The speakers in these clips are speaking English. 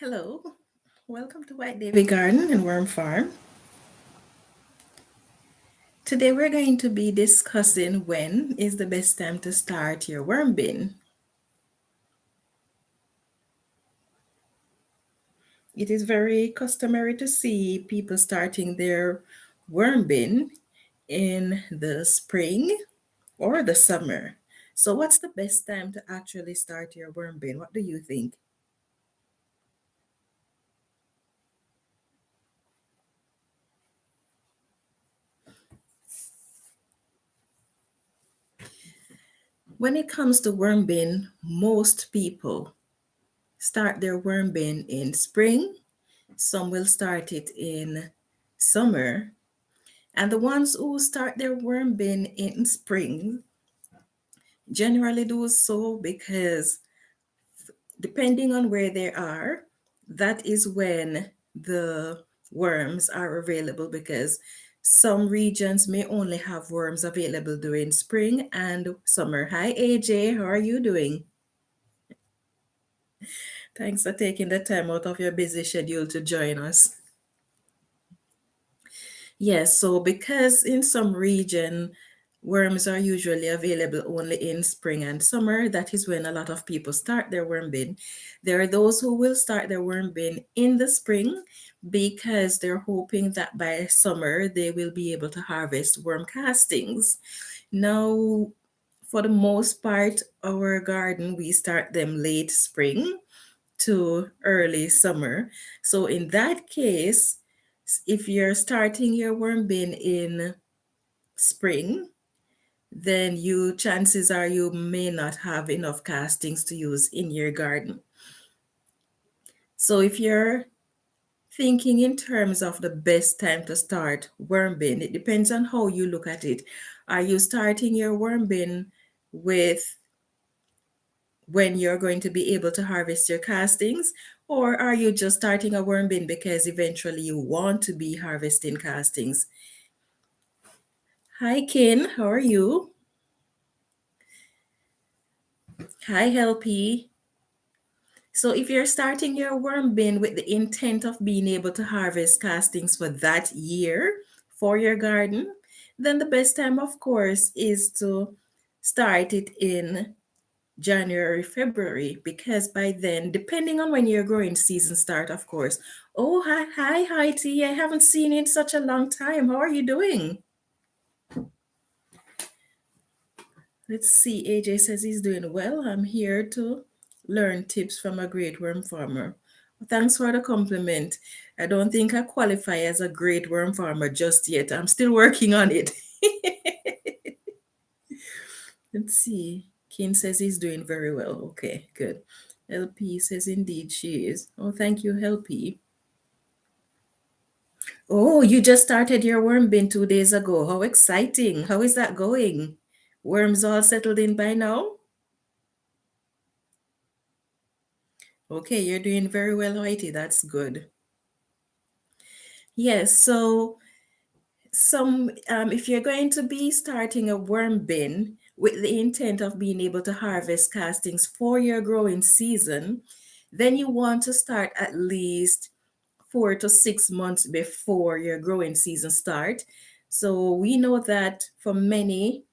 Hello, welcome to White Davy Garden and Worm Farm. Today we're going to be discussing when is the best time to start your worm bin. It is very customary to see people starting their worm bin in the spring or the summer. So what's the best time to actually start your worm bin? What do you think? When it comes to worm bin, most people start their worm bin in spring. Some will start it in summer. And the ones who start their worm bin in spring generally do so because depending on where they are, that is when the worms are available because some regions may only have worms available during spring and summer. Hi AJ, how are you doing? Thanks for taking the time out of your busy schedule to join us. Yes, so because in some region worms are usually available only in spring and summer, that is when a lot of people start their worm bin. There are those who will start their worm bin in the spring because they're hoping that by summer they will be able to harvest worm castings. Now, for the most part, our garden we start them late spring to early summer. So in that case, if you're starting your worm bin in spring, then you chances are you may not have enough castings to use in your garden. So if you're thinking in terms of the best time to start worm bin, it depends on how you look at it. Are you starting your worm bin with when you're going to be able to harvest your castings? Or are you just starting a worm bin because eventually you want to be harvesting castings? Hi, Ken. How are you? Hi, Helpy. So if you're starting your worm bin with the intent of being able to harvest castings for that year for your garden, then the best time, of course, is to start it in January, February, because by then, depending on when your growing season start, of course. Oh, hi, T. I haven't seen you in such a long time. How are you doing? Let's see. AJ says he's doing well. I'm here to learn tips from a great worm farmer. Thanks for the compliment. I don't think I qualify as a great worm farmer just yet. I'm still working on it. Let's see. Ken says he's doing very well. Okay, good. LP says indeed she is. Oh, thank you, LP. Oh, you just started your worm bin 2 days ago. How exciting. How is that going? Worms all settled in by now? Okay, you're doing very well, Hoity. That's good. Yes, so if you're going to be starting a worm bin with the intent of being able to harvest castings for your growing season, then you want to start at least 4 to 6 months before your growing season start. So we know that for many,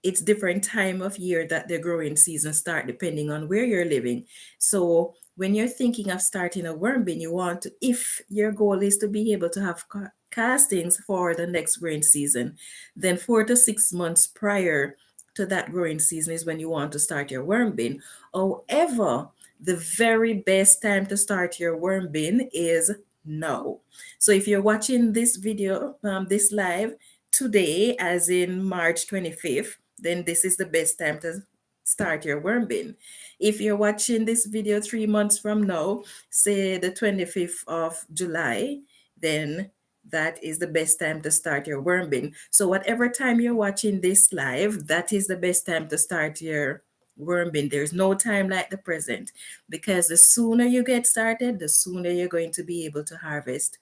it's different time of year that the growing season start depending on where you're living. So when you're thinking of starting a worm bin, you want to, if your goal is to be able to have castings for the next growing season, then 4 to 6 months prior to that growing season is when you want to start your worm bin. However, the very best time to start your worm bin is now. So if you're watching this video, this live today, as in March 25th, then this is the best time to start your worm bin. If you're watching this video 3 months from now, say the 25th of July, then that is the best time to start your worm bin. So whatever time you're watching this live, that is the best time to start your worm bin. There's no time like the present because the sooner you get started, the sooner you're going to be able to harvest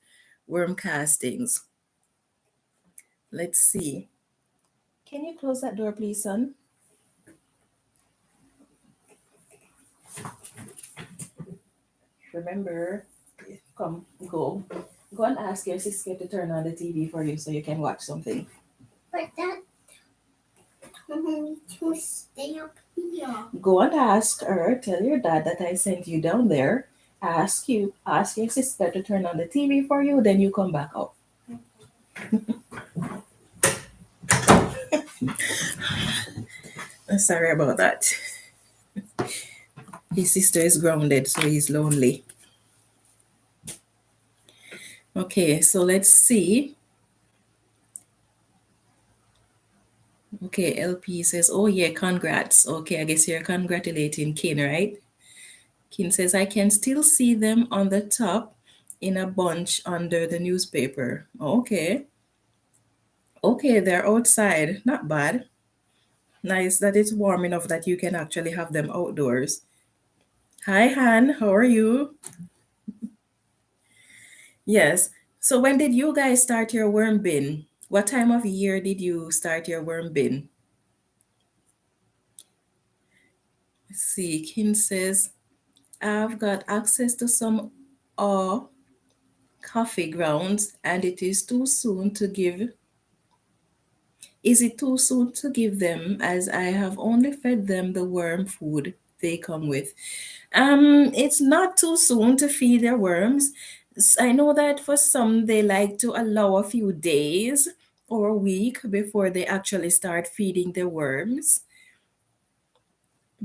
worm castings. Let's see. Can you close that door, please, son? Remember, come, go. Go and ask your sister to turn on the TV for you so you can watch something. But that to stay up here. Go and ask her, tell your dad that I sent you down there. Ask your sister to turn on the TV for you, then you come back up. Sorry about that. His sister is grounded, so he's lonely. Okay, so let's see. Okay, LP says, oh yeah, congrats. Okay, I guess you're congratulating Kin, right? Kin says, I can still see them on the top in a bunch under the newspaper. Okay. Okay, they're outside. Not bad. Nice that it's warm enough that you can actually have them outdoors. Hi, Han. How are you? Yes. So when did you guys start your worm bin? What time of year did you start your worm bin? Let's see. Kin says, I've got access to some coffee grounds and it is too soon to give. Is it too soon to give them as I have only fed them the worm food they come with? It's not too soon to feed their worms. I know that for some they like to allow a few days or a week before they actually start feeding their worms.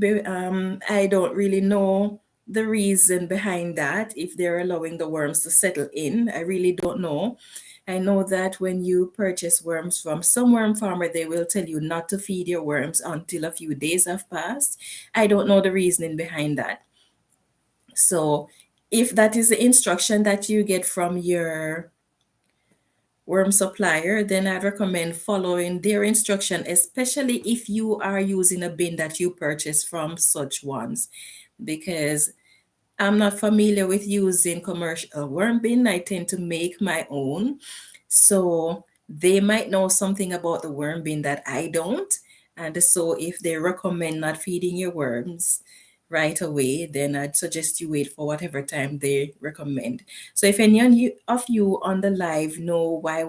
I don't really know the reason behind that, if they're allowing the worms to settle in. I really don't know. I know that when you purchase worms from some worm farmer, they will tell you not to feed your worms until a few days have passed. I don't know the reasoning behind that. So, if that is the instruction that you get from your worm supplier, then I'd recommend following their instruction, especially if you are using a bin that you purchase from such ones, because I'm not familiar with using commercial worm bin. I tend to make my own. So they might know something about the worm bin that I don't. And so if they recommend not feeding your worms right away, then I'd suggest you wait for whatever time they recommend. So if any of you on the live know why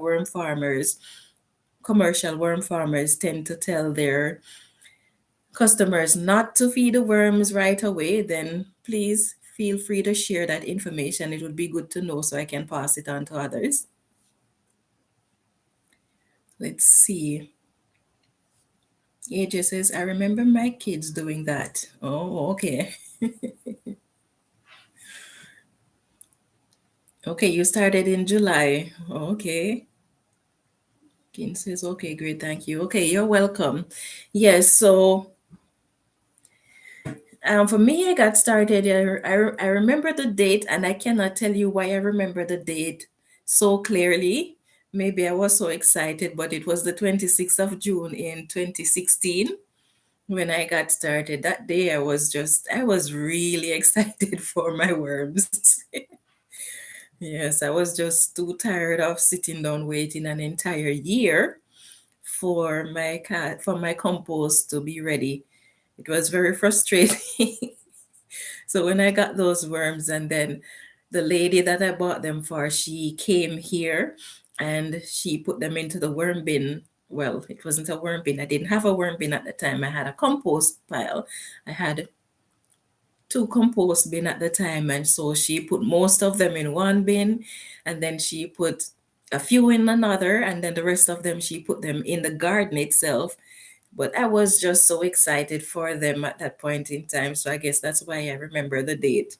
commercial worm farmers tend to tell their customers not to feed the worms right away, then please feel free to share that information. It would be good to know so I can pass it on to others. Let's see. AJ says, I remember my kids doing that. Oh, okay. Okay, you started in July. Okay. Kin says, okay, great, thank you. Okay, you're welcome. Yes, so for me, I got started. I remember the date, and I cannot tell you why I remember the date so clearly. Maybe I was so excited, but it was the 26th of June in 2016 when I got started. That day, I was really excited for my worms. Yes, I was just too tired of sitting down waiting an entire year for for my compost to be ready. It was very frustrating. So when I got those worms, and then the lady that I bought them for, she came here and she put them into the worm bin. Well, it wasn't a worm bin. I didn't have a worm bin at the time. I had a compost pile. I had two compost bin at the time, and so she put most of them in one bin, and then she put a few in another, and then the rest of them she put them in the garden itself. But I was just so excited for them at that point in time. So I guess that's why I remember the date.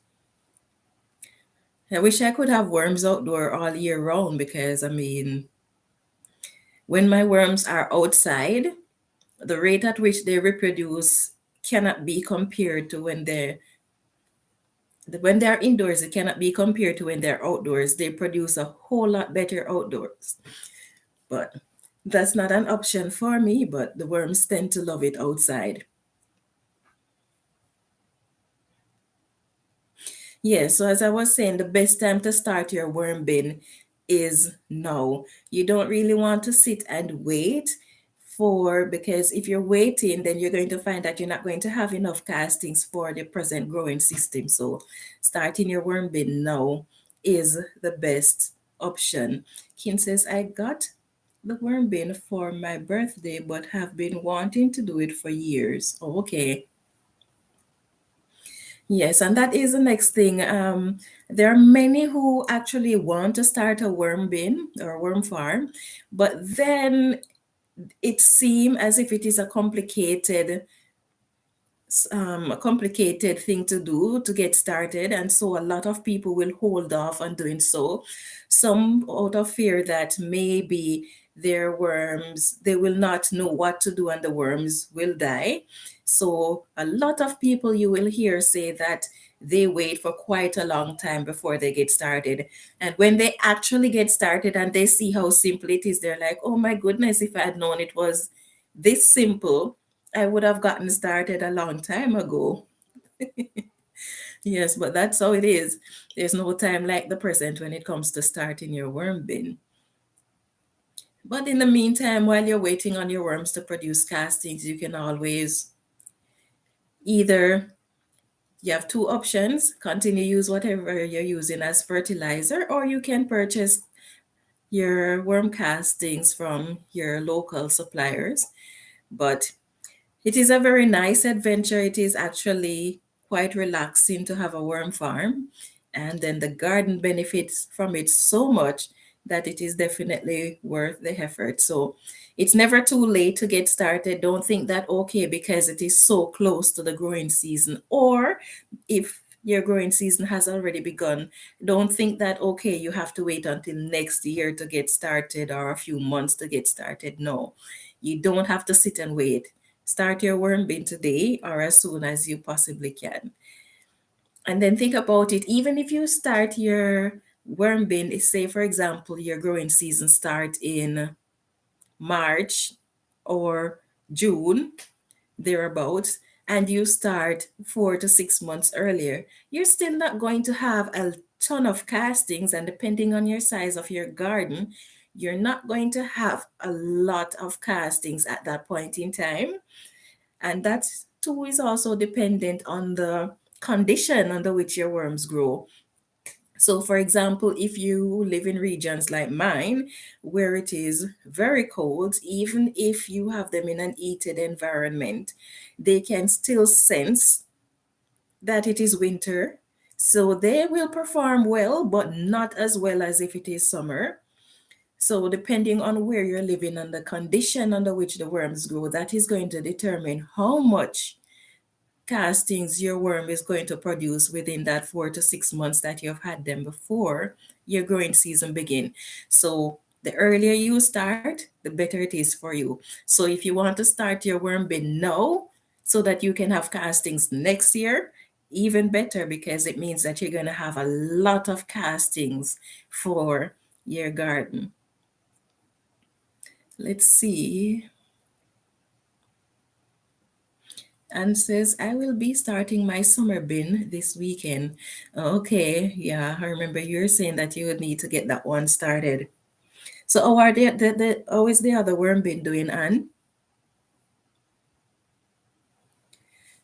I wish I could have worms outdoor all year round, because I mean, when my worms are outside, the rate at which they reproduce cannot be compared to when they're indoors. It cannot be compared to when they're outdoors. They produce a whole lot better outdoors. But that's not an option for me, but the worms tend to love it outside. Yeah, so as I was saying, the best time to start your worm bin is now. You don't really want to sit and wait for, because if you're waiting, then you're going to find that you're not going to have enough castings for the present growing system. So starting your worm bin now is the best option. Kim says, I got the worm bin for my birthday, but have been wanting to do it for years. Oh, okay. Yes, and that is the next thing. There are many who actually want to start a worm bin or worm farm, but then it seems as if it is a complicated thing to do to get started, and so a lot of people will hold off on doing so. Some out of fear that maybe their worms, they will not know what to do and the worms will die. So a lot of people you will hear say that they wait for quite a long time before they get started, and when they actually get started and they see how simple it is, they're like, oh my goodness, if I had known it was this simple, I would have gotten started a long time ago. Yes, but that's how it is. There's no time like the present when it comes to starting your worm bin. But in the meantime, while you're waiting on your worms to produce castings, you can always either, you have two options: continue use whatever you're using as fertilizer, or you can purchase your worm castings from your local suppliers. But it is a very nice adventure. It is actually quite relaxing to have a worm farm. And then the garden benefits from it so much that it is definitely worth the effort. So it's never too late to get started. Don't think that, okay, because it is so close to the growing season, or if your growing season has already begun, don't think that, okay, you have to wait until next year to get started or a few months to get started. No, you don't have to sit and wait. Start your worm bin today or as soon as you possibly can. And then think about it, even if you start your worm bin, say for example, your growing season start in March or June, thereabouts, and you start 4 to 6 months earlier, you're still not going to have a ton of castings. And depending on your size of your garden, you're not going to have a lot of castings at that point in time. And that too is also dependent on the condition under which your worms grow. So, for example, if you live in regions like mine, where it is very cold, even if you have them in an heated environment, they can still sense that it is winter. So they will perform well, but not as well as if it is summer. So, depending on where you're living and the condition under which the worms grow, that is going to determine how much castings your worm is going to produce within that 4 to 6 months that you've had them before your growing season begin. So the earlier you start, the better it is for you. So if you want to start your worm bin now so that you can have castings next year, even better, because it means that you're going to have a lot of castings for your garden. Let's see. And says, I will be starting my summer bin this weekend. Okay, yeah, I remember you were saying that you would need to get that one started. So how are how is the other worm bin doing, Anne?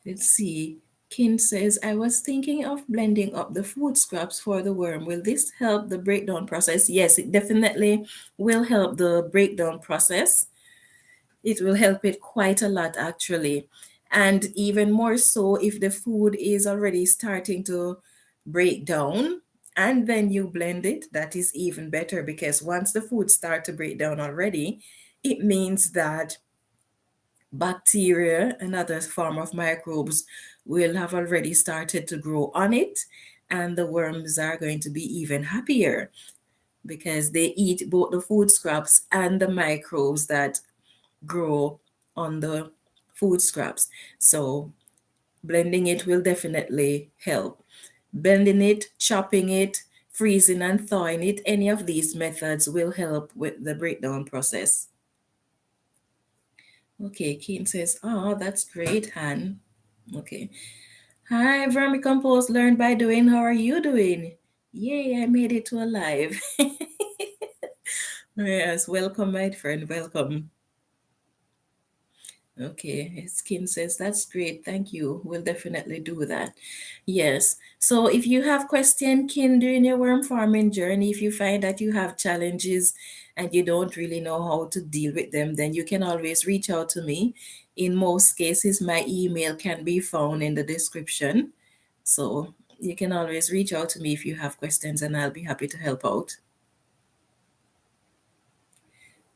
Let's see. Kin says, I was thinking of blending up the food scraps for the worm. Will this help the breakdown process? Yes, it definitely will help the breakdown process. It will help it quite a lot, actually. And even more so if the food is already starting to break down and then you blend it, that is even better, because once the food start to break down already, it means that bacteria and other form of microbes will have already started to grow on it, and the worms are going to be even happier because they eat both the food scraps and the microbes that grow on the food scraps. So blending it will definitely help. Blending it, chopping it, freezing and thawing it, any of these methods will help with the breakdown process. Okay, Keen says, oh, that's great, Han. Okay. Hi, Vermicompost learned by doing. How are you doing? Yay, I made it to alive. Yes, welcome, my friend. Welcome. Okay, Skin says that's great. Thank you. We'll definitely do that. Yes. So if you have question, Kin, during your worm farming journey, if you find that you have challenges and you don't really know how to deal with them, then you can always reach out to me. In most cases, my email can be found in the description. So you can always reach out to me if you have questions, and I'll be happy to help out.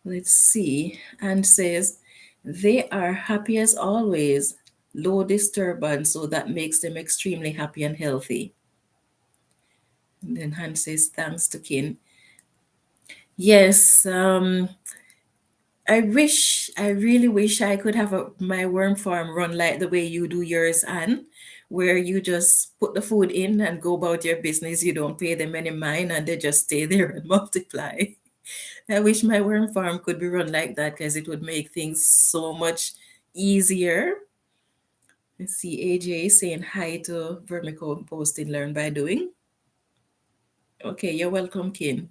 Let's see. And says, they are happy as always, low disturbance, so that makes them extremely happy and healthy. And then Han says, thanks to Kin. Yes, I really wish I could have my worm farm run like the way you do yours, Anne, where you just put the food in and go about your business. You don't pay them any mind and they just stay there and multiply. I wish my worm farm could be run like that because it would make things so much easier. Let's see, AJ saying hi to vermicomposting learn by doing. Okay, you're welcome, Kin.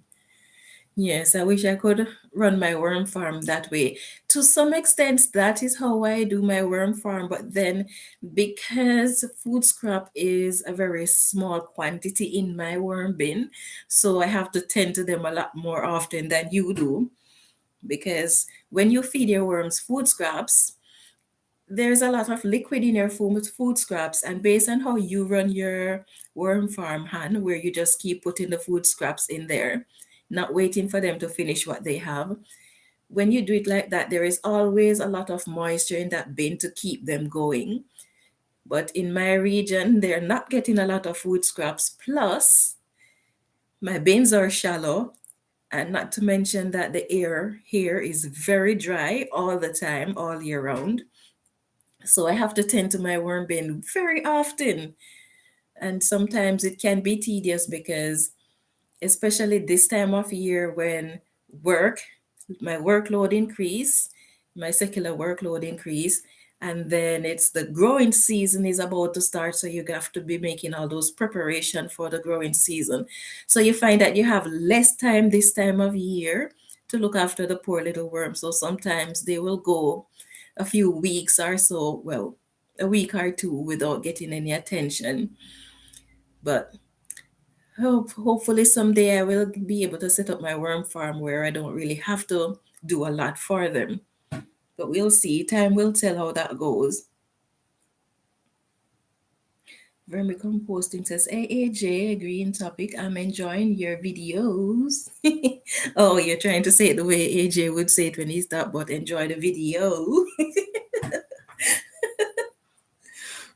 Yes, I wish I could run my worm farm that way. To some extent, that is how I do my worm farm. But then, because food scrap is a very small quantity in my worm bin, so I have to tend to them a lot more often than you do. Because when you feed your worms food scraps, there's a lot of liquid in your food scraps, and based on how you run your worm farm, Han, where you just keep putting the food scraps in there, not waiting for them to finish what they have, when you do it like that, there is always a lot of moisture in that bin to keep them going. But in my region, they're not getting a lot of food scraps. Plus, my bins are shallow, and not to mention that the air here is very dry all the time, all year round. So I have to tend to my worm bin very often. And sometimes it can be tedious because, especially this time of year when work, my workload increase, my secular workload increase, and then it's the growing season is about to start, so you have to be making all those preparation for the growing season. So you find that you have less time this time of year to look after the poor little worms. So sometimes they will go a few weeks or so, well, a week or two without getting any attention. But hopefully someday I will be able to set up my worm farm where I don't really have to do a lot for them. But we'll see. Time will tell how that goes. Vermicomposting says, hey AJ, agreeing topic. I'm enjoying your videos. Oh, you're trying to say it the way AJ would say it when he's talking about enjoy the video.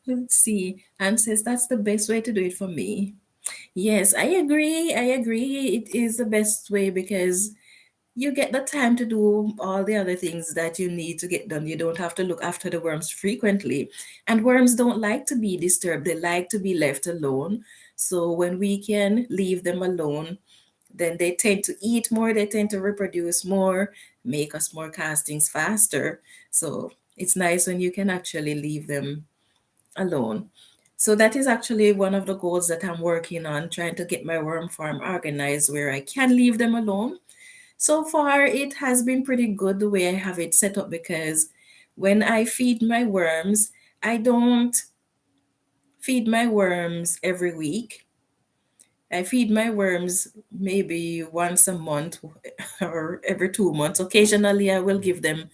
Let's see. And says that's the best way to do it for me. Yes, I agree. I agree. It is the best way because you get the time to do all the other things that you need to get done. You don't have to look after the worms frequently. And worms don't like to be disturbed, they like to be left alone. So when we can leave them alone, then they tend to eat more, they tend to reproduce more, make us more castings faster. So it's nice when you can actually leave them alone. So that is actually one of the goals that I'm working on, trying to get my worm farm organized where I can leave them alone. So far, it has been pretty good the way I have it set up because when I feed my worms, I don't feed my worms every week. I feed my worms maybe once a month or every 2 months. Occasionally, I will give them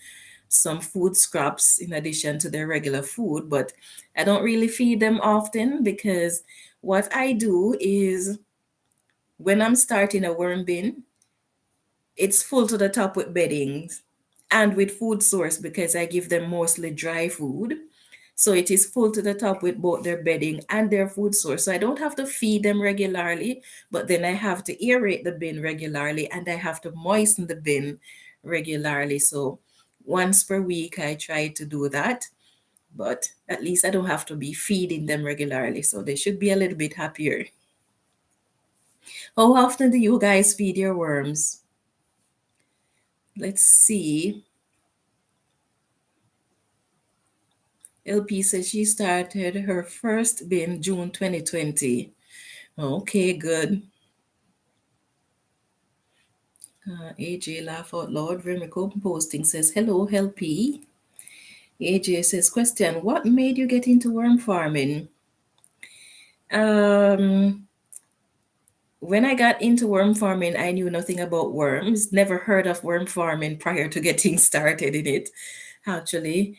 some food scraps in addition to their regular food, but I don't really feed them often because what I do is when I'm starting a worm bin, it's full to the top with beddings and with food source because I give them mostly dry food. So it is full to the top with both their bedding and their food source. So I don't have to feed them regularly, but then I have to aerate the bin regularly and I have to moisten the bin regularly. So once per week, I try to do that. But at least I don't have to be feeding them regularly. So they should be a little bit happier. How often do you guys feed your worms? Let's see. LP says she started her first bin June 2020. Okay, good. AJ laugh out loud. Vermico posting says, hello, LP. AJ says, question, what made you get into worm farming? Um, when I got into worm farming, I knew nothing about worms, never heard of worm farming prior to getting started in it, actually.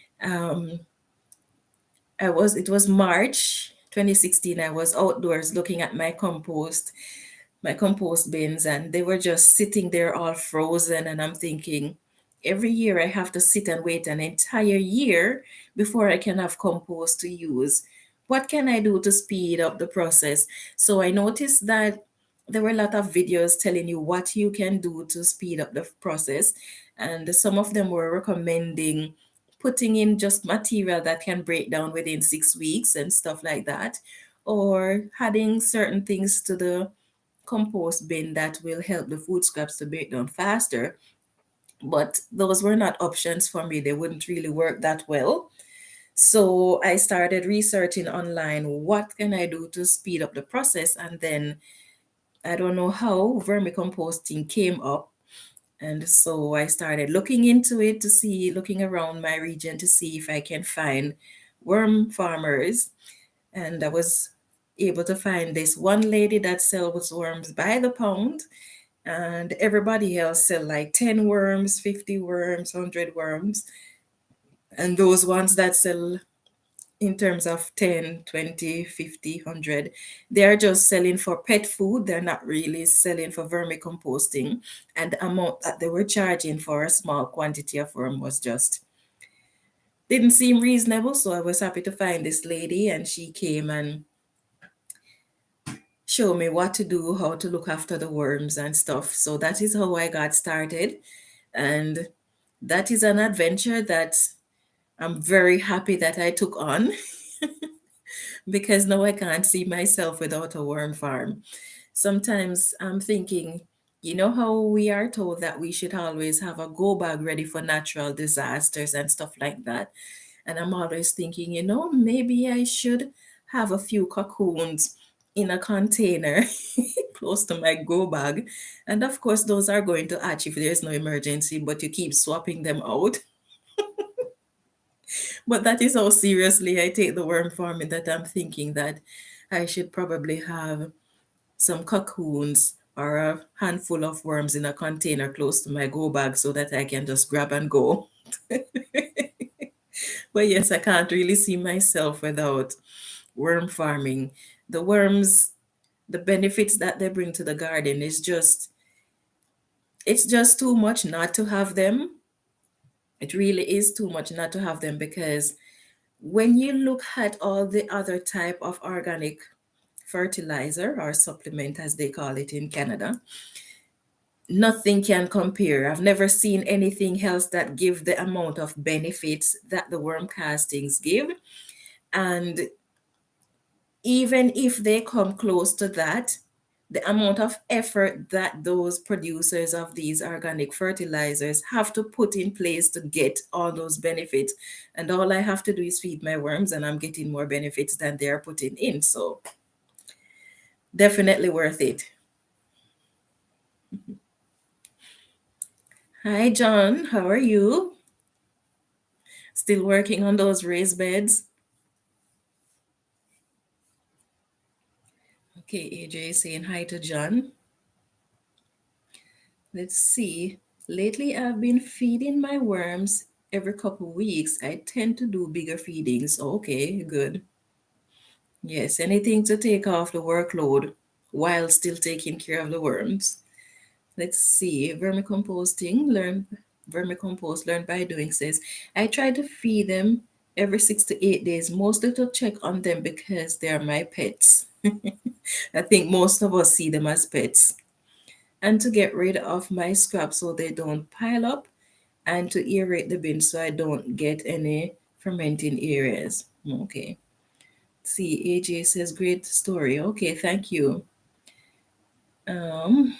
It was March 2016. I was outdoors looking at my compost bins, and they were just sitting there all frozen. And I'm thinking, every year I have to sit and wait an entire year before I can have compost to use. What can I do to speed up the process? So I noticed that there were a lot of videos telling you what you can do to speed up the process. And some of them were recommending putting in just material that can break down within 6 weeks and stuff like that, or adding certain things to the compost bin that will help the food scraps to break down faster. But those were not options for me. They wouldn't really work that well. So I started researching online, what can I do to speed up the process? And then I don't know how vermicomposting came up. And so I started looking into it to see, looking around my region to see if I can find worm farmers. And I was able to find this one lady that sells worms by the pound, and everybody else sell like 10 worms, 50 worms, 100 worms. And those ones that sell in terms of 10, 20, 50, 100, they are just selling for pet food. They're not really selling for vermicomposting. And the amount that they were charging for a small quantity of worm was just didn't seem reasonable. So I was happy to find this lady, and she came and show me what to do, how to look after the worms and stuff. So that is how I got started. And that is an adventure that I'm very happy that I took on because now I can't see myself without a worm farm. Sometimes I'm thinking, you know how we are told that we should always have a go bag ready for natural disasters and stuff like that. And I'm always thinking, maybe I should have a few cocoons in a container close to my go bag. And of course, those are going to hatch if there's no emergency, but you keep swapping them out. But that is how seriously I take the worm farming, that I'm thinking that I should probably have some cocoons or a handful of worms in a container close to my go bag so that I can just grab and go. But yes, I can't really see myself without worm farming. The worms, the benefits that they bring to the garden is just, it's just too much not to have them. It really is too much not to have them, because when you look at all the other type of organic fertilizer or supplement as they call it in Canada, nothing can compare. I've never seen anything else that give the amount of benefits that the worm castings give. And even if they come close to that, the amount of effort that those producers of these organic fertilizers have to put in place to get all those benefits. And all I have to do is feed my worms, and I'm getting more benefits than they're putting in. So definitely worth it. Hi, John. How are you? Still working on those raised beds? Okay, AJ saying hi to John. Let's see. Lately, I've been feeding my worms every couple weeks. I tend to do bigger feedings. Okay, good. Yes, anything to take off the workload while still taking care of the worms. Let's see. Vermicompost learned by doing says, I try to feed them every 6 to 8 days, mostly to check on them because they are my pets. I think most of us see them as pets. And to get rid of my scraps so they don't pile up, and to aerate the bin so I don't get any fermenting areas. Okay. See, AJ says, great story. Okay, thank you. Um,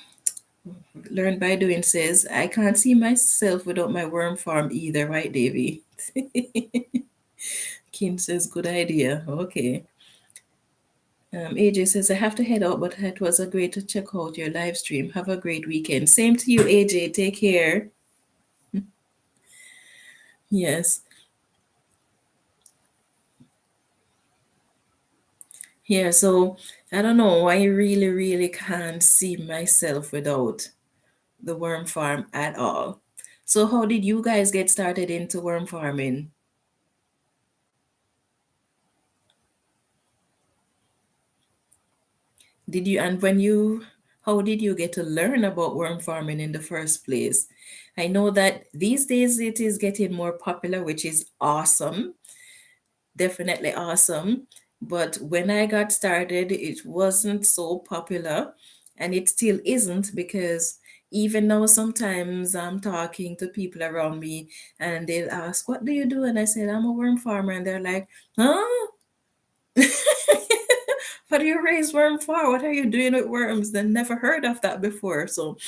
Learn by doing says, I can't see myself without my worm farm either, right, Davy? Kim says, good idea. Okay. AJ says, I have to head out, but it was a great to check out your live stream. Have a great weekend. Same to you, AJ. Take care. Yes. Yeah, so I don't know. I really, really can't see myself without the worm farm at all. So, how did you guys get started into worm farming? Did you, and when you, how did you get to learn about worm farming in the first place? I know that these days it is getting more popular, which is awesome, definitely awesome. But when I got started, it wasn't so popular, and it still isn't because even now, sometimes I'm talking to people around me and they'll ask, "What do you do?" And I said, "I'm a worm farmer." And they're like, "Huh? What do you raise worm for? What are you doing with worms?" They never heard of that before. So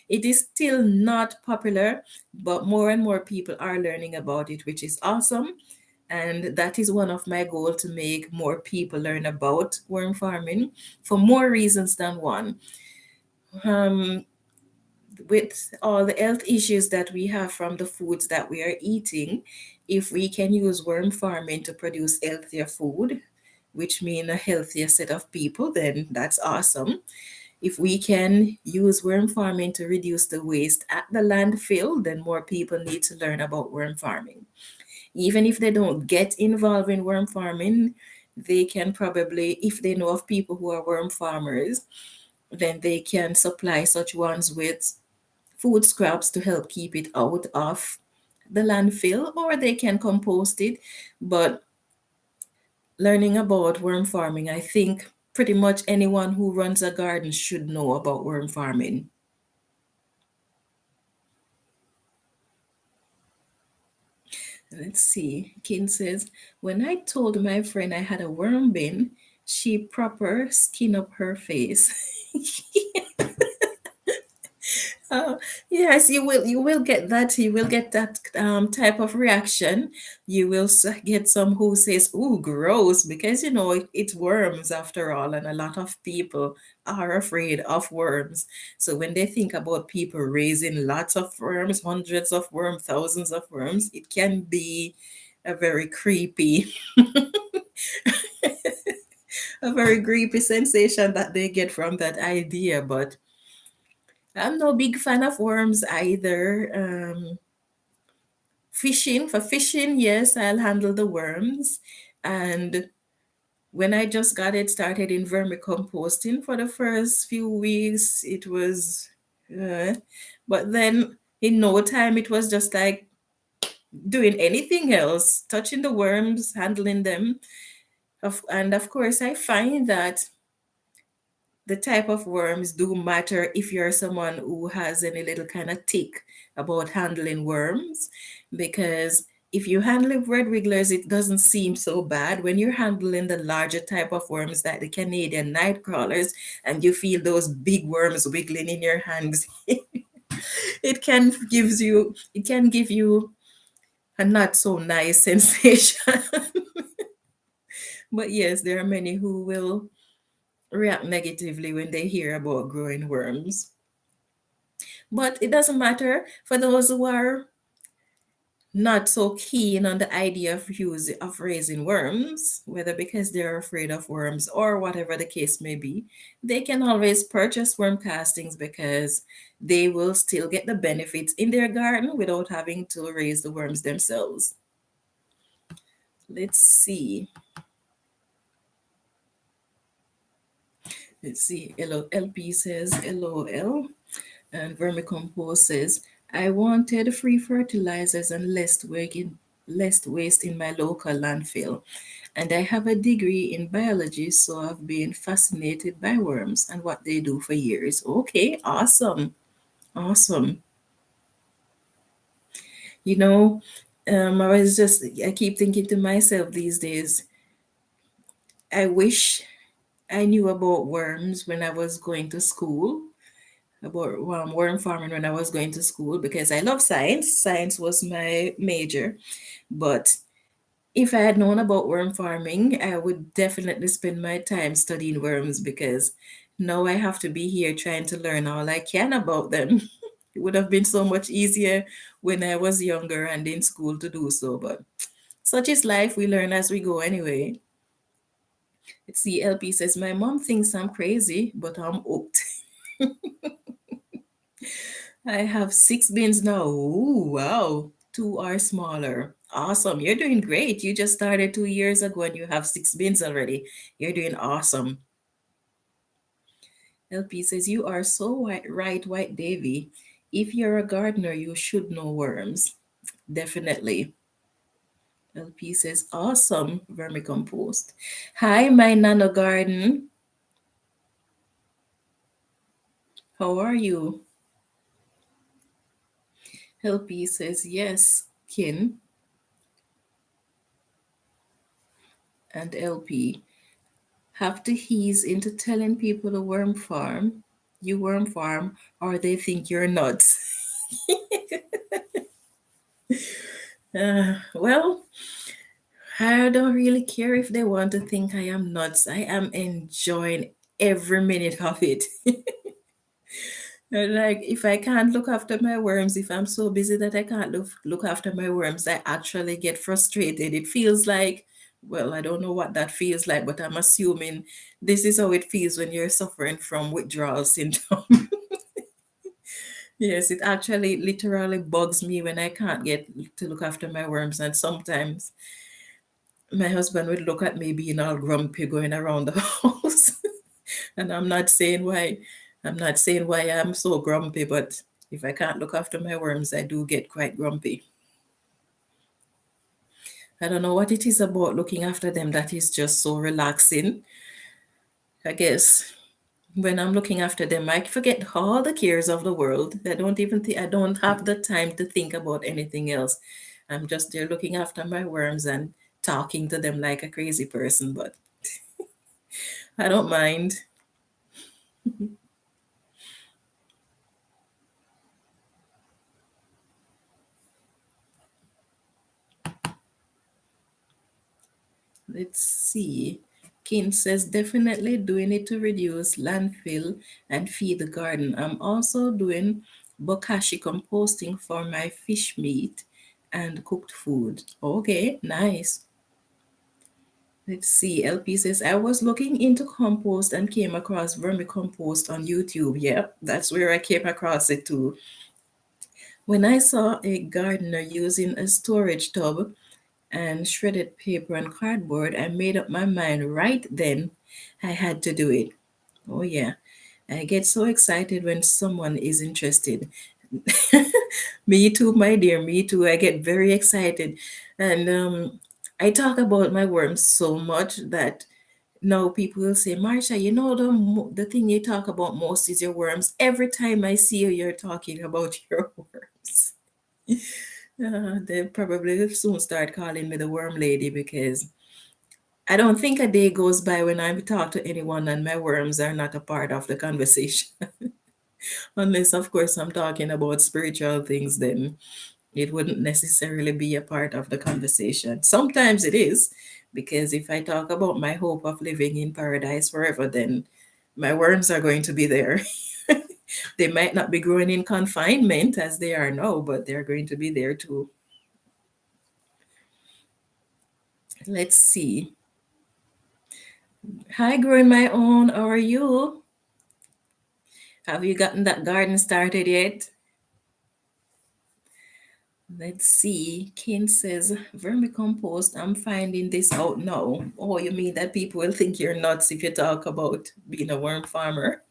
it is still not popular, but more and more people are learning about it, which is awesome. And that is one of my goals, to make more people learn about worm farming for more reasons than one. Um, with all the health issues that we have from the foods that we are eating, if we can use worm farming to produce healthier food, which mean a healthier set of people, then that's awesome. If we can use worm farming to reduce the waste at the landfill, then more people need to learn about worm farming. Even if they don't get involved in worm farming, they can probably, if they know of people who are worm farmers, then they can supply such ones with food scraps to help keep it out of the landfill, or they can compost it. But learning about worm farming, I think pretty much anyone who runs a garden should know about worm farming. Let's see. Kin says, when I told my friend I had a worm bin, she proper skin up her face. Uh, yes, you will. You will get that. You will get that type of reaction. You will get some who says, "Ooh, gross," because it's worms after all, and a lot of people are afraid of worms. So when they think about people raising lots of worms, hundreds of worms, thousands of worms, it can be a very creepy, a very creepy sensation that they get from that idea. But I'm no big fan of worms either. For fishing, yes, I'll handle the worms. And when I just got it started in vermicomposting for the first few weeks, it was, uh, but then in no time, it was just like doing anything else, touching the worms, handling them. And of course, I find that the type of worms do matter if you're someone who has any little kind of tick about handling worms, because if you handle red wigglers, it doesn't seem so bad. When you're handling the larger type of worms, like the Canadian night crawlers, and you feel those big worms wiggling in your hands, it can give you a not so nice sensation. But yes, there are many who will react negatively when they hear about growing worms. But it doesn't matter for those who are not so keen on the idea of raising worms, whether because they're afraid of worms or whatever the case may be, they can always purchase worm castings because they will still get the benefits in their garden without having to raise the worms themselves. Let's see. Let's see. LP says LOL. And vermicompost says, I wanted free fertilizers and less waste in my local landfill. And I have a degree in biology, so I've been fascinated by worms and what they do for years. Okay, awesome. Awesome. You know, I keep thinking to myself these days, I wish I knew about worms when I was going to school, about worm farming when I was going to school, because I love science. Science was my major. But if I had known about worm farming, I would definitely spend my time studying worms, because now I have to be here trying to learn all I can about them. It would have been so much easier when I was younger and in school to do so. But such is life. We learn as we go anyway. Let's see, LP says, my mom thinks I'm crazy, but I'm hooked. I have 6 bins now. Ooh, wow. Two are smaller. Awesome. You're doing great. You just started 2 years ago and you have 6 bins already. You're doing awesome. LP says, you are so right, White Davy. If you're a gardener, you should know worms. Definitely. LP says, awesome vermicompost. Hi, my nano garden. How are you? LP says, yes, kin. And LP have to ease into telling people you worm farm, or they think you're nuts. Well, I don't really care if they want to think I am nuts. I am enjoying every minute of it. Like, if I can't look after my worms, if I'm so busy that I can't look after my worms, I actually get frustrated. It feels like, well, I don't know what that feels like, but I'm assuming this is how it feels when you're suffering from withdrawal syndrome. Yes, it actually literally bugs me when I can't get to look after my worms. And sometimes my husband would look at me being all grumpy going around the house. And I'm not saying why I'm so grumpy, but if I can't look after my worms, I do get quite grumpy. I don't know what it is about looking after them that is just so relaxing. I guess when I'm looking after them, I forget all the cares of the world. I don't have the time to think about anything else. I'm just there looking after my worms and talking to them like a crazy person, but I don't mind. Let's see. Kin says definitely doing it to reduce landfill and feed the garden. I'm also doing bokashi composting for my fish meat and cooked food. Okay, nice. Let's see. LP says I was looking into compost and came across vermicompost on YouTube. Yep, that's where I came across it too. When I saw a gardener using a storage tub and shredded paper and cardboard, I made up my mind right then I had to do it. Oh, yeah. I get so excited when someone is interested. Me too, my dear. Me too. I get very excited. And I talk about my worms so much that now people will say, Marsha, you know, the thing you talk about most is your worms. Every time I see you, you're talking about your worms. They probably will soon start calling me the worm lady because I don't think a day goes by when I talk to anyone and my worms are not a part of the conversation. Unless, of course, I'm talking about spiritual things, then it wouldn't necessarily be a part of the conversation. Sometimes it is, because if I talk about my hope of living in paradise forever, then my worms are going to be there. They might not be growing in confinement as they are now, but they're going to be there too. Let's see. Hi, growing my own. How are you? Have you gotten that garden started yet? Let's see. Ken says, vermicompost, I'm finding this out now. Oh, you mean that people will think you're nuts if you talk about being a worm farmer?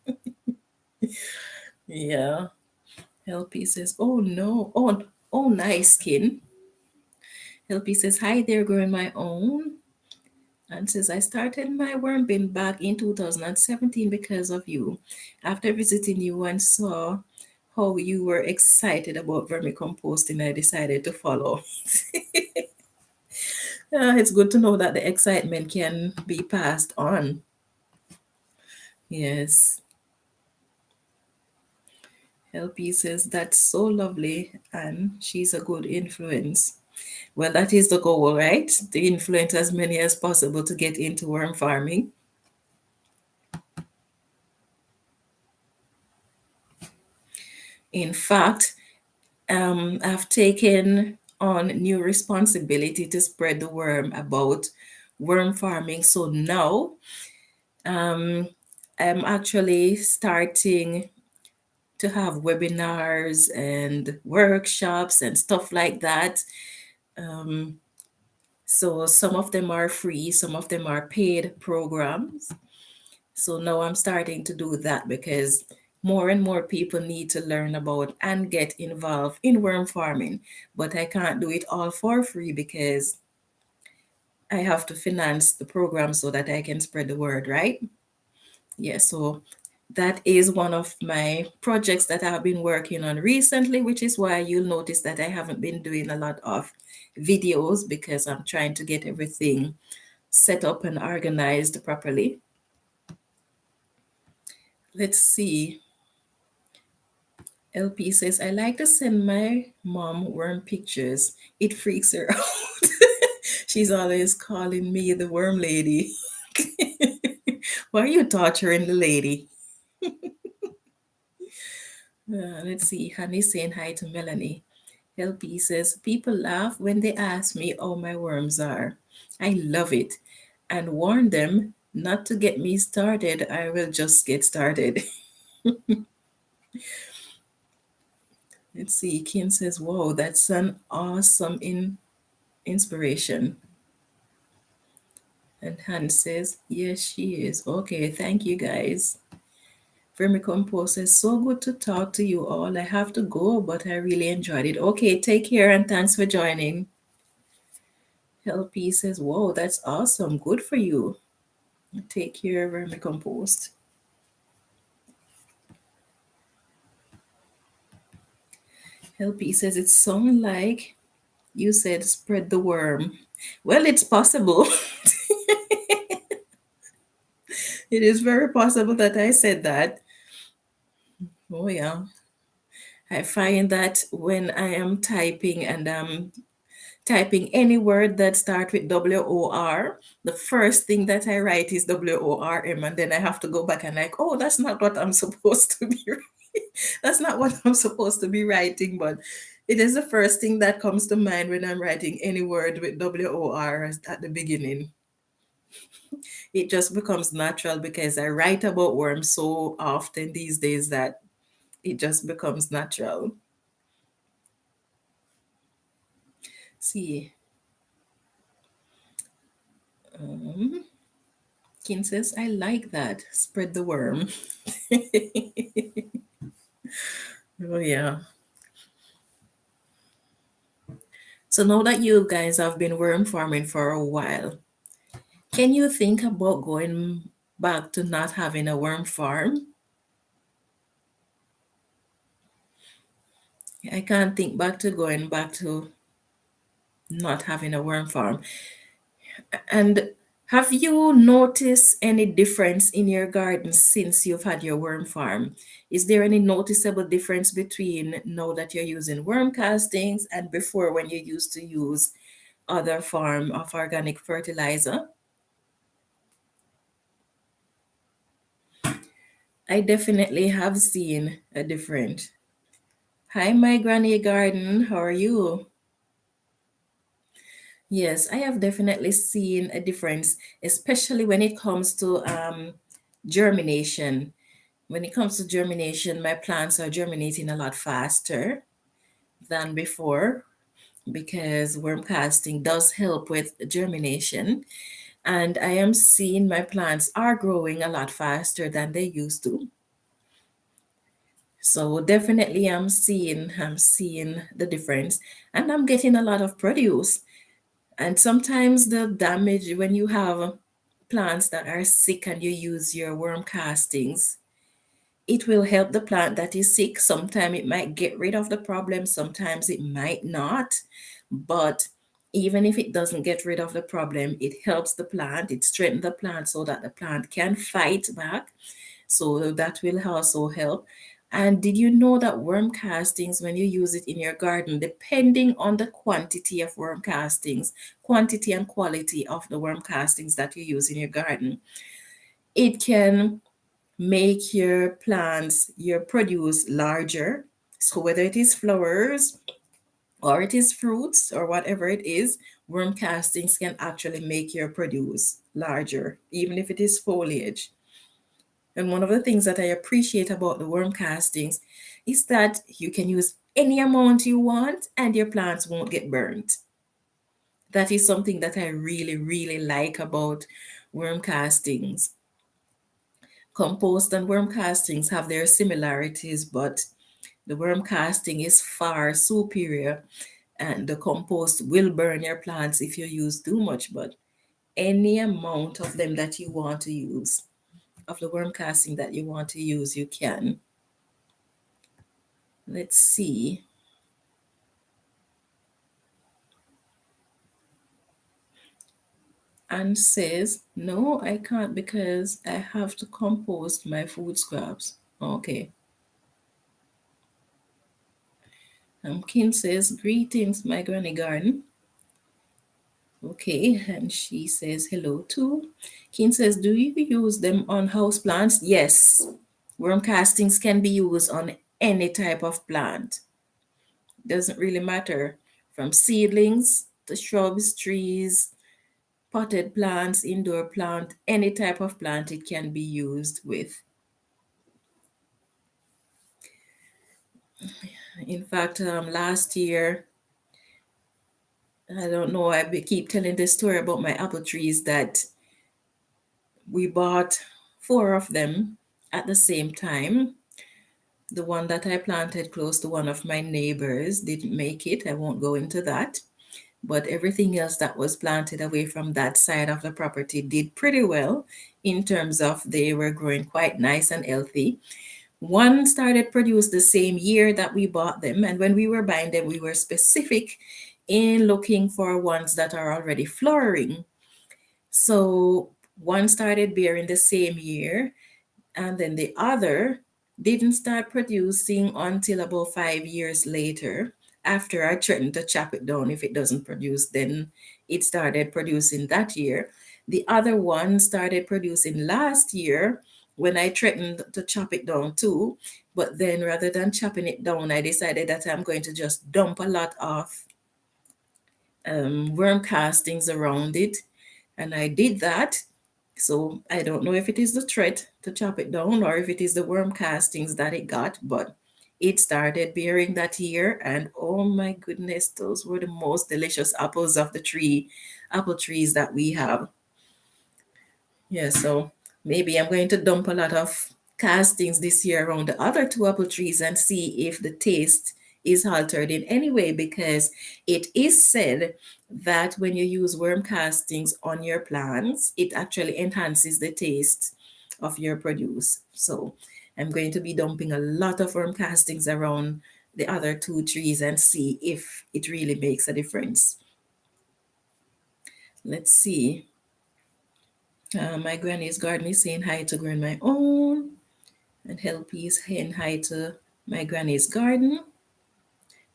Yeah. LP says, oh no. Oh, nice, Ken. LP says, hi there, growing my own. And says, I started my worm bin back in 2017 because of you. After visiting you and saw how you were excited about vermicomposting, I decided to follow. It's good to know that the excitement can be passed on. Yes. LP says, that's so lovely and she's a good influence. Well, that is the goal, right? To influence as many as possible to get into worm farming. In fact, I've taken on new responsibility to spread the worm about worm farming. So now um, I'm actually starting to have webinars and workshops and stuff like that. Um, so some of them are free, some of them are paid programs. So now I'm starting to do that because more and more people need to learn about and get involved in worm farming. But I can't do it all for free because I have to finance the program so that I can spread the word, right? Yeah, so that is one of my projects that I've been working on recently, which is why you'll notice that I haven't been doing a lot of videos because I'm trying to get everything set up and organized properly. Let's see. LP says, I like to send my mom worm pictures. It freaks her out. She's always calling me the worm lady. Why are you torturing the lady? Let's see. Honey saying hi to Melanie. LP says, people laugh when they ask me how my worms are. I love it and warn them not to get me started. I will just get started. Let's see. Kim says, whoa, that's an awesome inspiration. And Han says, yes, she is. Okay, thank you guys. Vermicompost says, so good to talk to you all. I have to go, but I really enjoyed it. Okay, take care and thanks for joining. LP says, whoa, that's awesome. Good for you. Take care, Vermicompost. LP says, it sounds like you said spread the worm. Well, it's possible. It is very possible that I said that. Oh, yeah. I find that when I am typing and typing any word that starts with WOR, the first thing that I write is WORM, and then I have to go back and like, oh, that's not what I'm supposed to be. That's not what I'm supposed to be writing, but it is the first thing that comes to mind when I'm writing any word with WOR at the beginning. It just becomes natural because I write about worms so often these days that it just becomes natural. See, um, Kin says, I like that. Spread the worm. Oh, yeah. So now that you guys have been worm farming for a while, can you think about going back to not having a worm farm? I can't think back to going back to not having a worm farm. And have you noticed any difference in your garden since you've had your worm farm? Is there any noticeable difference between now that you're using worm castings and before when you used to use other form of organic fertilizer? I definitely have seen a difference. Hi, my granny garden. How are you? Yes, I have definitely seen a difference, especially when it comes to germination. When it comes to germination, my plants are germinating a lot faster than before because worm casting does help with germination. And I am seeing my plants are growing a lot faster than they used to. So definitely I'm seeing the difference and I'm getting a lot of produce. And sometimes the damage when you have plants that are sick and you use your worm castings, it will help the plant that is sick. Sometimes it might get rid of the problem, sometimes it might not. But even if it doesn't get rid of the problem, it helps the plant, it strengthens the plant so that the plant can fight back. So that will also help. And did you know that worm castings, when you use it in your garden, depending on the quantity of worm castings, quantity and quality of the worm castings that you use in your garden, it can make your plants, your produce larger. So whether it is flowers or it is fruits or whatever it is, worm castings can actually make your produce larger, even if it is foliage. And one of the things that I appreciate about the worm castings is that you can use any amount you want and your plants won't get burnt. That is something that I really, really like about worm castings. Compost and worm castings have their similarities, but the worm casting is far superior, and the compost will burn your plants if you use too much. But any amount of them that you want to use, of the worm casting that you want to use, you can. Let's see. Anne says, no, I can't because I have to compost my food scraps. Okay. Kim says, greetings, my granny garden. Okay, and she says hello too. Kim says, do you use them on house plants? Yes. Worm castings can be used on any type of plant. Doesn't really matter. From seedlings to shrubs, trees, potted plants, indoor plant, any type of plant it can be used with. In fact, last year, I don't know, keep telling this story about my apple trees that we bought 4 of them at the same time. The one that I planted close to one of my neighbors didn't make it. I won't go into that. But everything else that was planted away from that side of the property did pretty well in terms of they were growing quite nice and healthy. One started produce the same year that we bought them, and when we were buying them, we were specific in looking for ones that are already flowering. So one started bearing the same year, and then the other didn't start producing until about 5 years later. After I threatened to chop it down if it doesn't produce, then it started producing that year. The other one started producing last year when I threatened to chop it down too. But then rather than chopping it down, I decided that I'm going to just dump a lot of worm castings around it. And I did that. So I don't know if it is the threat to chop it down or if it is the worm castings that it got, but it started bearing that year. And oh my goodness, those were the most delicious apples of the apple trees that we have. Yeah, so maybe I'm going to dump a lot of castings this year around the other 2 apple trees and see if the taste is altered in any way, because it is said that when you use worm castings on your plants, it actually enhances the taste of your produce. So I'm going to be dumping a lot of worm castings around the other 2 trees and see if it really makes a difference. Let's see. My granny's garden is saying hi to Grand My Own, and Helpy is saying hi to my granny's garden.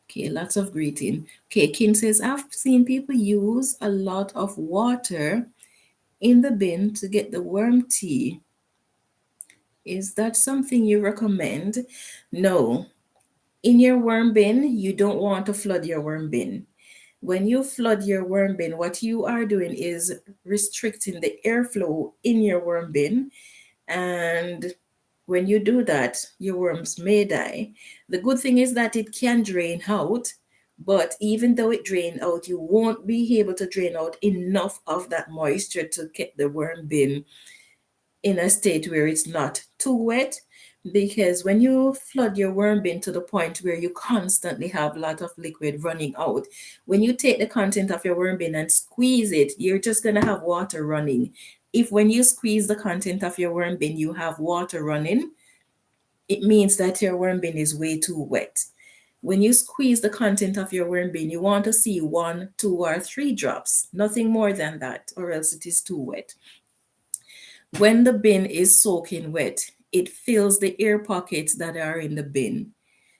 Okay, lots of greeting. Okay, Kim says, I've seen people use a lot of water in the bin to get the worm tea. Is that something you recommend? No. In your worm bin, you don't want to flood your worm bin. When you flood your worm bin, what you are doing is restricting the airflow in your worm bin. And when you do that, your worms may die. The good thing is that it can drain out, but even though it drains out, you won't be able to drain out enough of that moisture to get the worm bin in a state where it's not too wet. Because when you flood your worm bin to the point where you constantly have a lot of liquid running out, when you take the content of your worm bin and squeeze it, you're just going to have water running. If when you squeeze the content of your worm bin, you have water running, it means that your worm bin is way too wet. When you squeeze the content of your worm bin, you want to see 1, 2, or 3 drops, nothing more than that, or else it is too wet. When the bin is soaking wet, it fills the air pockets that are in the bin.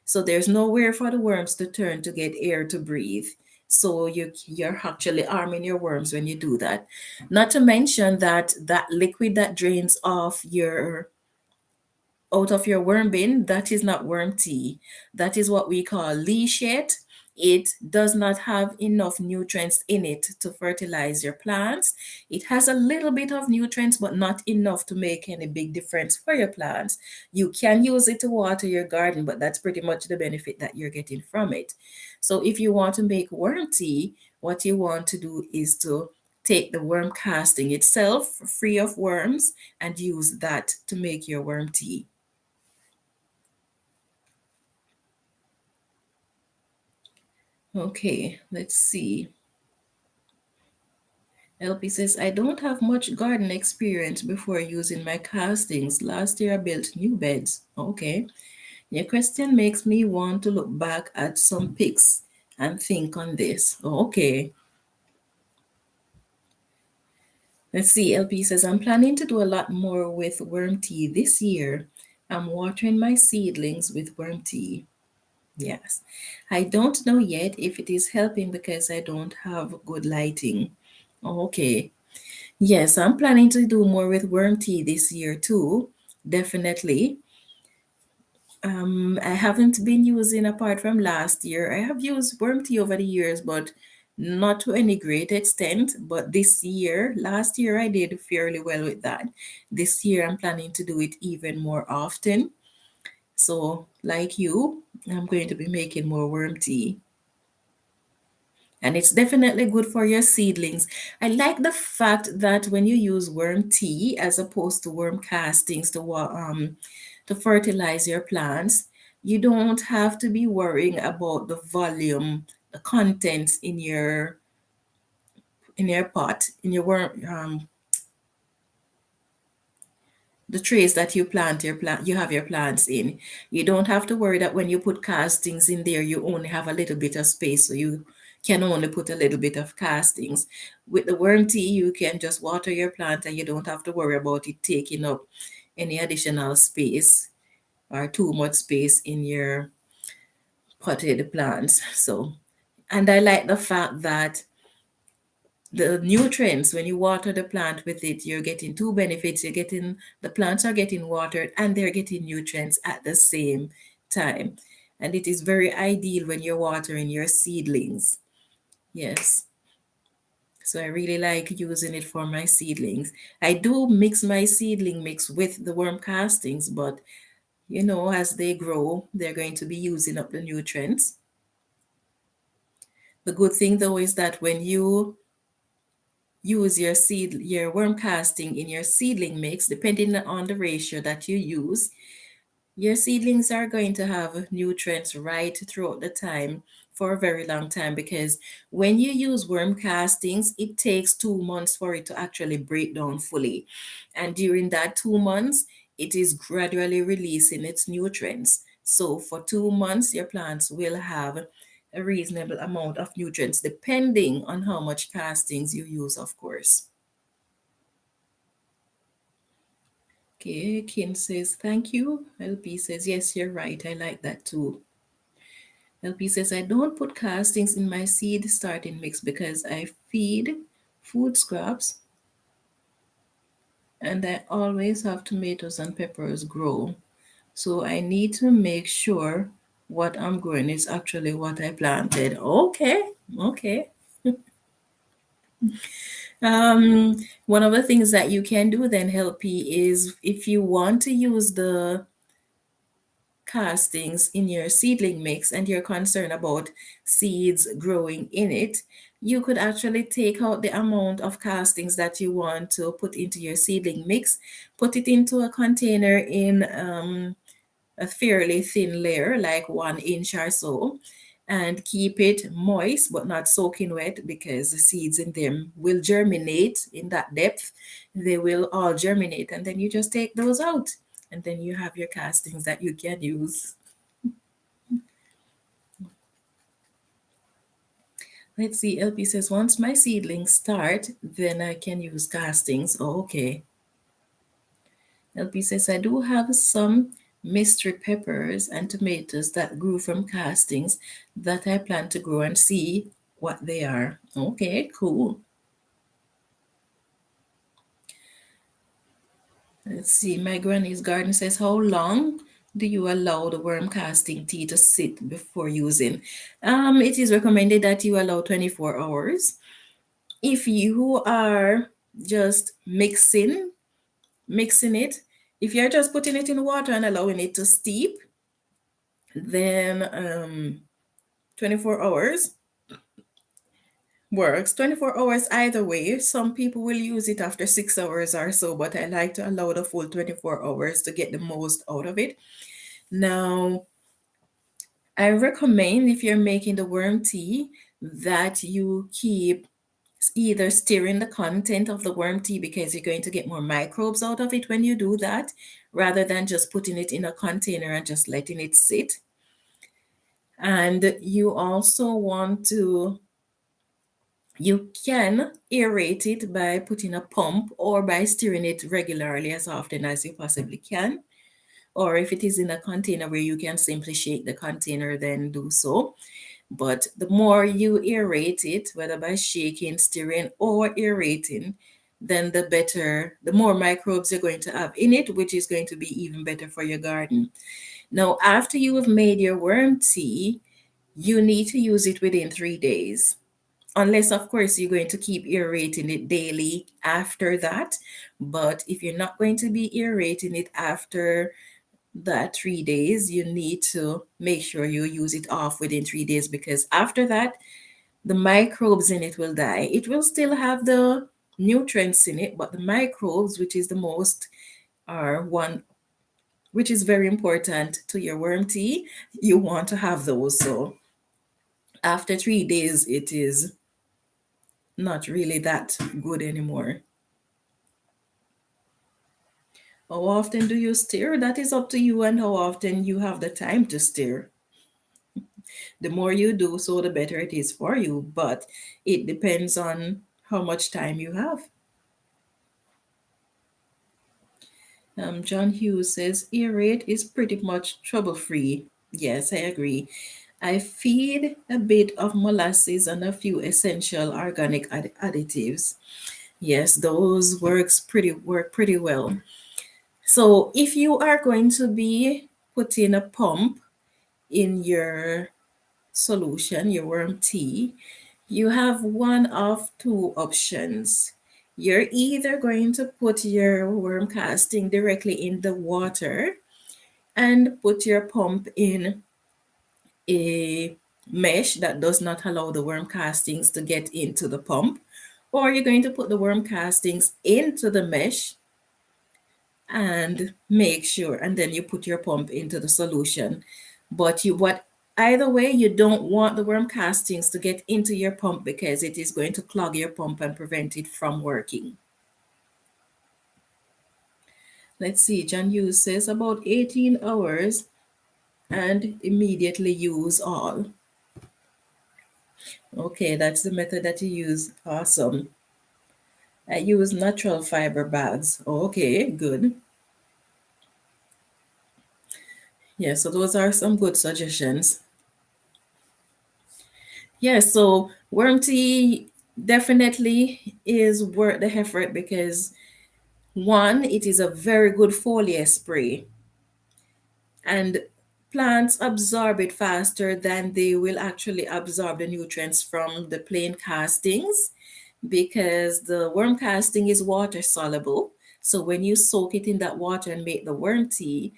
So there's nowhere for the worms to turn to get air to breathe. So you're actually harming your worms when you do that. Not to mention that that liquid that drains off your out of your worm bin, that is not worm tea. That is what we call leachate. it does not have enough nutrients in it to fertilize your plants. It has a little bit of nutrients, but not enough to make any big difference for your plants. You can use it to water your garden, but that's pretty much the benefit that you're getting from it. So if you want to make worm tea, what you want to do is to take the worm casting itself, free of worms, and use that to make your worm tea. Okay, let's see. LP says, I don't have much garden experience before using my castings. Last year I built new beds. Okay. Your question makes me want to look back at some pics and think on this. Okay. Let's see. LP says, I'm planning to do a lot more with worm tea this year. I'm watering my seedlings with worm tea. Yes. I don't know yet if it is helping because I don't have good lighting. Okay. Yes, I'm planning to do more with worm tea this year too. Definitely. I haven't been using apart from last year. I have used worm tea over the years, but not to any great extent. But this year, last year, I did fairly well with that. This year, I'm planning to do it even more often. So, like you, I'm going to be making more worm tea. And it's definitely good for your seedlings. I like the fact that when you use worm tea as opposed to worm castings to fertilize your plants, you don't have to be worrying about the volume, the contents in your pot, in your worm the trays that you have your plants in. You don't have to worry that when you put castings in there you only have a little bit of space, so you can only put a little bit of castings. With the worm tea you can just water your plant and you don't have to worry about it taking up any additional space or too much space in your potted plants. So, and I like the fact that the nutrients, when you water the plant with it, you're getting two benefits. You're getting, the plants are getting watered and they're getting nutrients at the same time. And it is very ideal when you're watering your seedlings. Yes. So I really like using it for my seedlings. I do mix my seedling mix with the worm castings, but as they grow, they're going to be using up the nutrients. The good thing though is that when you use your worm casting in your seedling mix, depending on the ratio that you use, your seedlings are going to have nutrients right throughout the time for a very long time, because when you use worm castings, it takes 2 months for it to actually break down fully. And during that 2 months, it is gradually releasing its nutrients. So for 2 months, your plants will have a reasonable amount of nutrients, depending on how much castings you use, of course. Okay, Kin says, thank you. LP says, yes, you're right. I like that too. LP says, I don't put castings in my seed starting mix because I feed food scraps and I always have tomatoes and peppers grow. So I need to make sure what I'm growing is actually what I planted. Okay, okay. One of the things that you can do then, LP, is if you want to use the castings in your seedling mix and you're concerned about seeds growing in it, you could actually take out the amount of castings that you want to put into your seedling mix, put it into a container in a fairly thin layer, like 1 inch or so, and keep it moist but not soaking wet, because the seeds in them will germinate in that depth. They will all germinate, and then you just take those out, and then you have your castings that you can use. Let's see, LP says, once my seedlings start, then I can use castings. Oh, okay. LP says, I do have some mystery peppers and tomatoes that grew from castings that I plan to grow and see what they are. Okay, cool. Let's see, my granny's garden says, how long do you allow the worm casting tea to sit before using? It is recommended that you allow 24 hours. If you are just mixing it, if you're just putting it in water and allowing it to steep, then 24 hours works. 24 hours either way. Some people will use it after 6 hours or so, but I like to allow the full 24 hours to get the most out of it. Now, I recommend if you're making the worm tea that you keep either stirring the content of the worm tea because you're going to get more microbes out of it when you do that, rather than just putting it in a container and just letting it sit. And you also want to, you can aerate it by putting a pump or by stirring it regularly as often as you possibly can. Or if it is in a container where you can simply shake the container, then do so. But the more you aerate it, whether by shaking, stirring, or aerating, then the better, the more microbes you're going to have in it, which is going to be even better for your garden. Now, after you have made your worm tea, you need to use it within 3 days. Unless, of course, you're going to keep aerating it daily after that. But if you're not going to be aerating it after that 3 days, you need to make sure you use it off within 3 days, because after that, the microbes in it will die. It will still have the nutrients in it, but the microbes, which is the most, are one which is very important to your worm tea, you want to have those. So after 3 days, it is not really that good anymore. How often do you stir? That is up to you and how often you have the time to stir. The more you do so, the better it is for you, but it depends on how much time you have. John Hughes says aerate is pretty much trouble free. Yes, I agree. I feed a bit of molasses and a few essential organic additives. Yes, those work pretty well. So if you are going to be putting a pump in your solution, your worm tea, you have one of two options. You're either going to put your worm casting directly in the water and put your pump in a mesh that does not allow the worm castings to get into the pump, or you're going to put the worm castings into the mesh and make sure, and then you put your pump into the solution. But either way, you don't want the worm castings to get into your pump because it is going to clog your pump and prevent it from working. Let's see, John Hughes says about 18 hours and immediately use all. Okay, that's the method that you use. Awesome. I use natural fiber bags. Okay, good. Yeah, so those are some good suggestions. Yeah, so worm tea definitely is worth the effort because one, it is a very good foliar spray, and plants absorb it faster than they will actually absorb the nutrients from the plain castings, because the worm casting is water soluble. So when you soak it in that water and make the worm tea,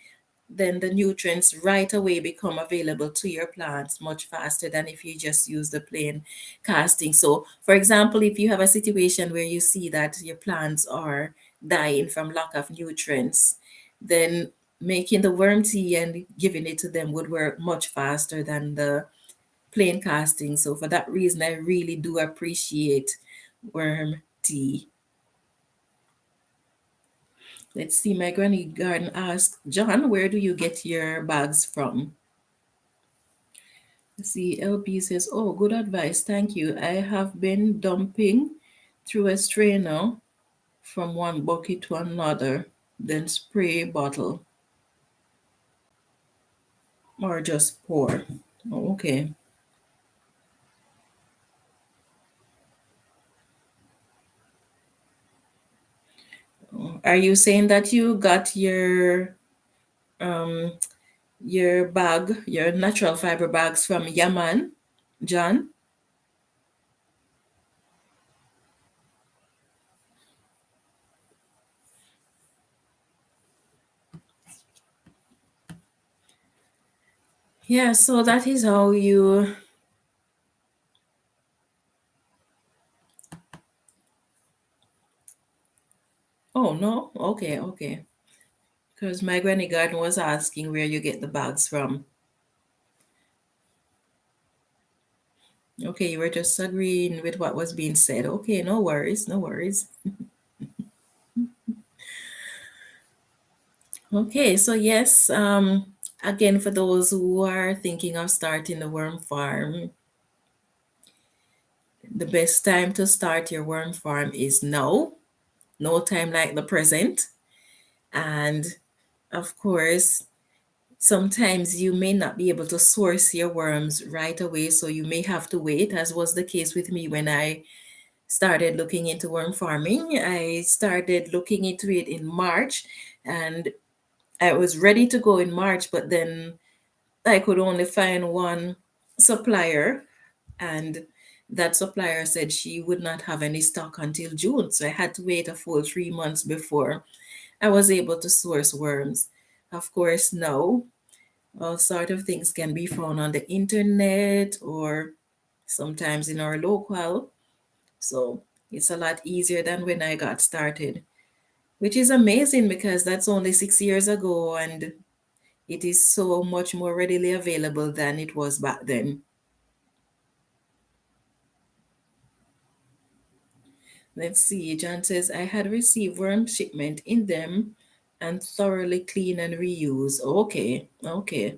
then the nutrients right away become available to your plants much faster than if you just use the plain casting. So, for example, if you have a situation where you see that your plants are dying from lack of nutrients, then making the worm tea and giving it to them would work much faster than the plain casting. So, for that reason, I really do appreciate worm tea. Let's see, my granny garden asked, John, where do you get your bags from? Let's see, LP says, oh, good advice. Thank you. I have been dumping through a strainer from one bucket to another, then spray bottle or just pour. Oh, okay. Are you saying that you got your your bag, your natural fiber bags from Yaman, John? Yeah, so that is how you. Oh, no? Okay, okay. Because my granny garden was asking where you get the bags from. Okay, you were just agreeing with what was being said. Okay, no worries, no worries. Okay, so yes, again, for those who are thinking of starting a worm farm, the best time to start your worm farm is now. No time like the present. And of course, sometimes you may not be able to source your worms right away, so you may have to wait, as was the case with me when I started looking into worm farming. I started looking into it in March, and I was ready to go in March, but then I could only find one supplier, and that supplier said she would not have any stock until June. So I had to wait a full 3 months before I was able to source worms. Of course, now all sort of things can be found on the internet or sometimes in our local. So it's a lot easier than when I got started, which is amazing because that's only 6 years ago and it is so much more readily available than it was back then. Let's see. John says, I had received worm shipment in them and thoroughly clean and reuse. Okay, okay.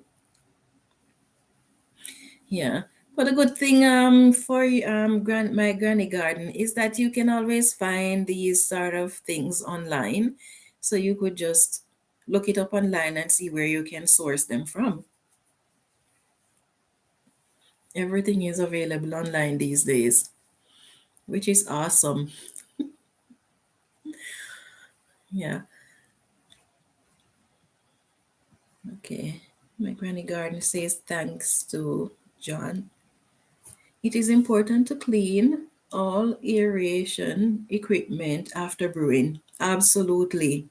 Yeah. But the good thing for my granny garden is that you can always find these sort of things online. So you could just look it up online and see where you can source them from. Everything is available online these days, which is awesome. Yeah. Okay. My granny garden says thanks to John. It is important to clean all aeration equipment after brewing. Absolutely.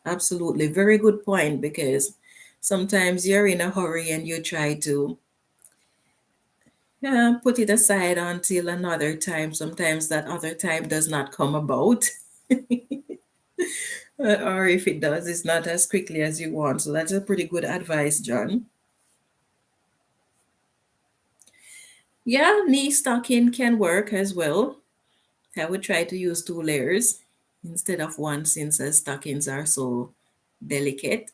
Absolutely. Very good point because sometimes you're in a hurry and you try to put it aside until another time. Sometimes that other time does not come about. Or if it does, it's not as quickly as you want. So that's a pretty good advice, John. Yeah, knee stocking can work as well. I would try to use 2 layers instead of one since the stockings are so delicate.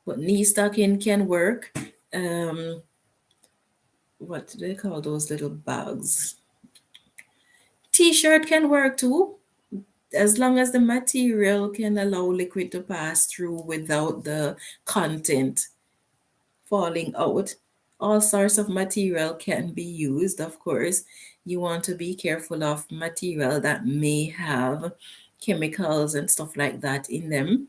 But knee stocking can work. Um, what do they call those little bags? T-shirt can work too, as long as the material can allow liquid to pass through without the content falling out. All sorts of material can be used, of course. You want to be careful of material that may have chemicals and stuff like that in them.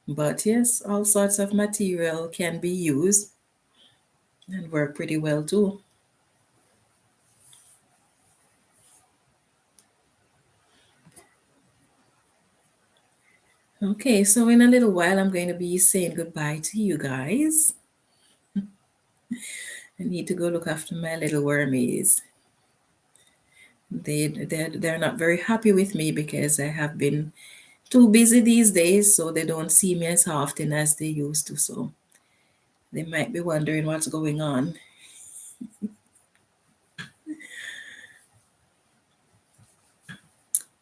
But yes, all sorts of material can be used and work pretty well too. Okay, so in a little while, I'm going to be saying goodbye to you guys. I need to go look after my little wormies. They're not very happy with me because I have been too busy these days, so they don't see me as often as they used to. So they might be wondering what's going on.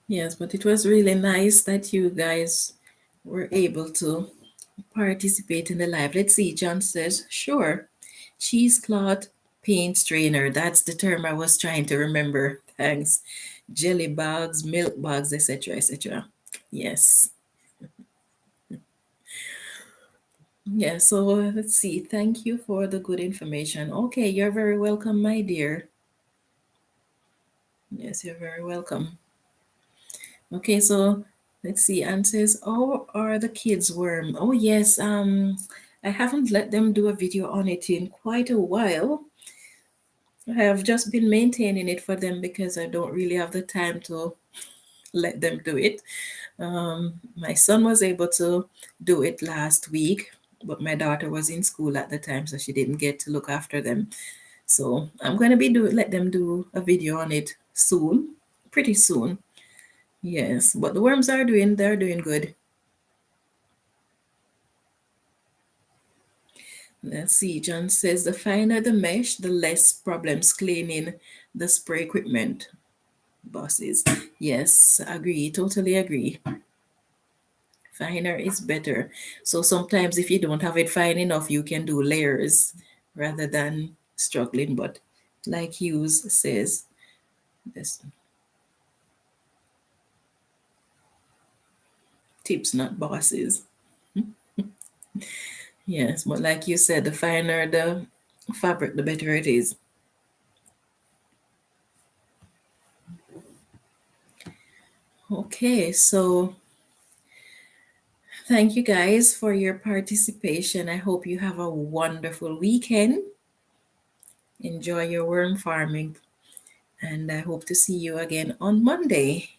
Yes, but it was really nice that you guys were able to participate in the live. Let's see. John says, sure. Cheesecloth paint strainer. That's the term I was trying to remember. Thanks. Jelly bags, milk bags, etc., etc. Yes. Yeah, so let's see. Thank you for the good information. Okay, you're very welcome, my dear. Yes, you're very welcome. Okay, so Let's see. Anne says, "Oh, are the kids worm?" Oh yes. I haven't let them do a video on it in quite a while. I have just been maintaining it for them because I don't really have the time to let them do it. My son was able to do it last week, but my daughter was in school at the time, so she didn't get to look after them. So I'm gonna be let them do a video on it soon, pretty soon. Yes, but the worms are they're doing good. Let's see, John says the finer the mesh, the less problems cleaning the spray equipment. Bosses. Yes, agree, totally agree. Finer is better. So sometimes if you don't have it fine enough, you can do layers rather than struggling. But like Hughes says, this tips, not bosses. Yes, but like you said, the finer the fabric, the better it is. Okay, so thank you guys for your participation. I hope you have a wonderful weekend. Enjoy your worm farming, and I hope to see you again on Monday.